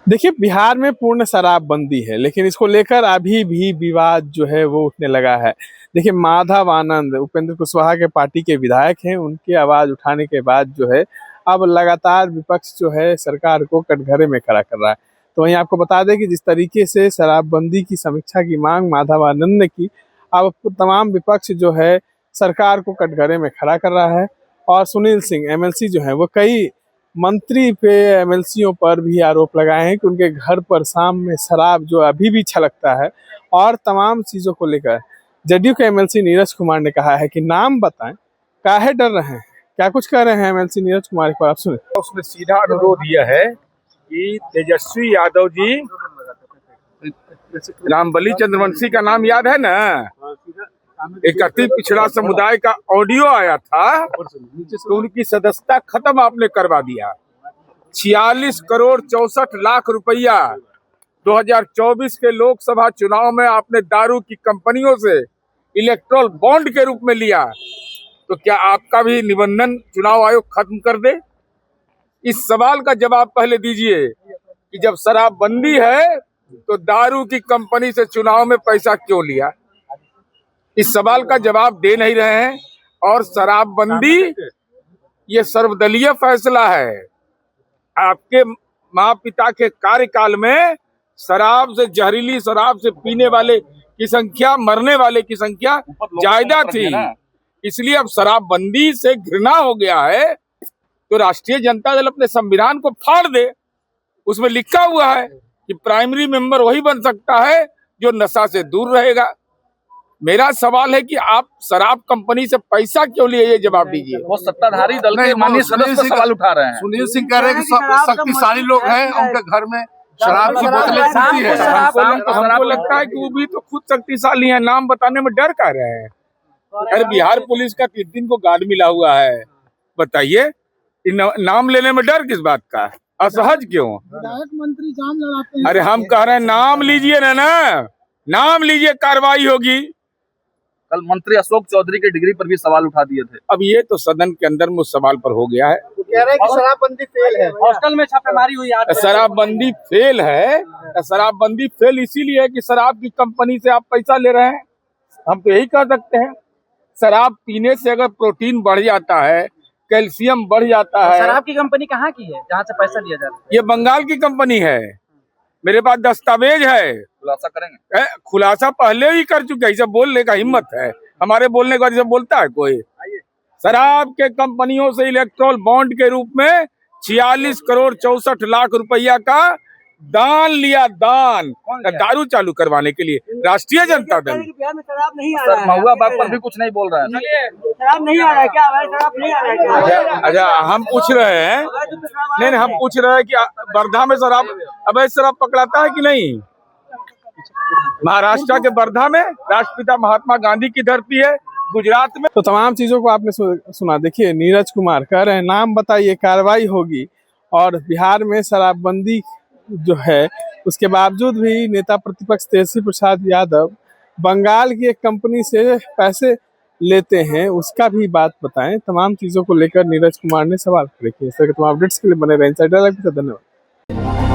देखिए, बिहार में पूर्ण शराबबंदी है, लेकिन इसको लेकर अभी भी विवाद जो है वो उठने लगा है। देखिए, माधव आनंद उपेंद्र कुशवाहा के पार्टी के विधायक हैं, उनकी आवाज उठाने के बाद जो है अब लगातार विपक्ष जो है सरकार को कटघरे में खड़ा कर रहा है। तो वहीं आपको बता दें कि जिस तरीके से शराबबंदी की समीक्षा की मांग माधव आनंद ने की, अब तमाम विपक्ष जो है सरकार को कटघरे में खड़ा कर रहा है। और सुनील सिंह एमएलसी जो है वो कई मंत्री पे एमएलसीओं पर भी आरोप लगाए हैं कि उनके घर पर शाम में शराब जो अभी भी छलकता है। और तमाम चीज़ों को लेकर जदयू के एमएलसी नीरज कुमार ने कहा है कि नाम बताएं, काहे डर रहे हैं। क्या कुछ कह रहे हैं एमएलसी नीरज कुमार पर, आप सुने। उसने सीधा अनुरोध यह है कि तेजस्वी यादव जी, रामबली चंद्रवंशी का नाम याद है ना, एक अति पिछड़ा समुदाय का ऑडियो आया था, तो उनकी सदस्यता खत्म आपने करवा दिया। 46 करोड़ 64 लाख रुपया 2024 के लोकसभा चुनाव में आपने दारू की कंपनियों से इलेक्ट्रोल बॉन्ड के रूप में लिया। तो क्या आपका भी निबंधन चुनाव आयोग खत्म कर दे? इस सवाल का जवाब पहले दीजिए कि जब शराबबंदी है तो दारू की कंपनी से चुनाव में पैसा क्यों लिया? इस सवाल का जवाब दे नहीं रहे हैं। और शराबबंदी ये सर्वदलीय फैसला है। आपके माँ पिता के कार्यकाल में शराब से, जहरीली शराब से पीने वाले की संख्या, मरने वाले की संख्या ज्यादा थी। इसलिए अब शराबबंदी से घृणा हो गया है तो राष्ट्रीय जनता दल अपने संविधान को फाड़ दे। उसमें लिखा हुआ है कि प्राइमरी मेंबर वही बन सकता है जो नशा से दूर रहेगा। मेरा सवाल है कि आप शराब कंपनी से पैसा क्यों लिए, ये जवाब दीजिए। वो सत्ताधारी दल के माननीय सदस्य सवाल उठा रहे हैं। सुनील सिंह कह रहे हैं कि शक्तिशाली लोग हैं, उनके घर में शराब की बोतलें खुलती है। हमको लगता है कि वो भी तो खुद शक्तिशाली है, नाम बताने में डर कर रहे हैं। अरे बिहार पुलिस का 3 दिन को गार्ड मिला हुआ है, बताइए नाम लेने में डर किस बात का? असहज क्यों? विधायक मंत्री जाम लड़ाते हैं। अरे हम कह रहे हैं नाम लीजिए ना, नाम लीजिए, कार्रवाई होगी। कल मंत्री अशोक चौधरी के डिग्री पर भी सवाल उठा दिए थे। अब ये तो सदन के अंदर में उस सवाल पर हो गया है। वो कह रहे हैं कि शराबबंदी फेल है, हॉस्टल में छापेमारी हुई आज। शराबबंदी फेल है। शराबबंदी फेल इसीलिए है कि शराब की कंपनी से आप पैसा ले रहे हैं। हम तो यही कह सकते हैं। शराब पीने से अगर प्रोटीन बढ़ जाता है, कैल्शियम बढ़ जाता है। शराब की कंपनी कहाँ की है जहाँ से पैसा लिया जा रहा है? ये बंगाल की कंपनी है, मेरे पास दस्तावेज है। खुलासा करेंगे? खुलासा पहले ही कर चुके हैं। इसे बोलने का हिम्मत है? हमारे बोलने का जैसे बोलता है कोई? शराब के कंपनियों से इलेक्ट्रोल बॉन्ड के रूप में 46 करोड़ 64 लाख रुपया का दान लिया, दान दारू चालू करवाने के लिए। राष्ट्रीय जनता दल बिहार में शराब नहीं आ रहा है। महुआ बाग पर भी कुछ नहीं बोल रहे हैं। शराब नहीं आ रहा है क्या? शराब नहीं आ रहा है? अच्छा, हम पूछ रहे हैं, नहीं हम पूछ रहे हैं कि वर्धा में शराब, अवैध शराब पकड़ाता है कि नहीं? महाराष्ट्र के वर्धा में राष्ट्रपिता महात्मा गांधी की धरती है, गुजरात में। तो तमाम चीज़ों को आपने सुना। देखिए, नीरज कुमार कह रहे हैं नाम बताइए, कार्रवाई होगी। और बिहार में शराबबंदी जो है उसके बावजूद भी नेता प्रतिपक्ष तेजस्वी प्रसाद यादव बंगाल की एक कंपनी से पैसे लेते हैं, उसका भी बात बताएं। तमाम चीज़ों को लेकर नीरज कुमार ने सवाल खड़े किए। इस तरह के तमाम अपडेट्स के लिए बने रहें इनसाइडर लाइव के साथ। धन्यवाद।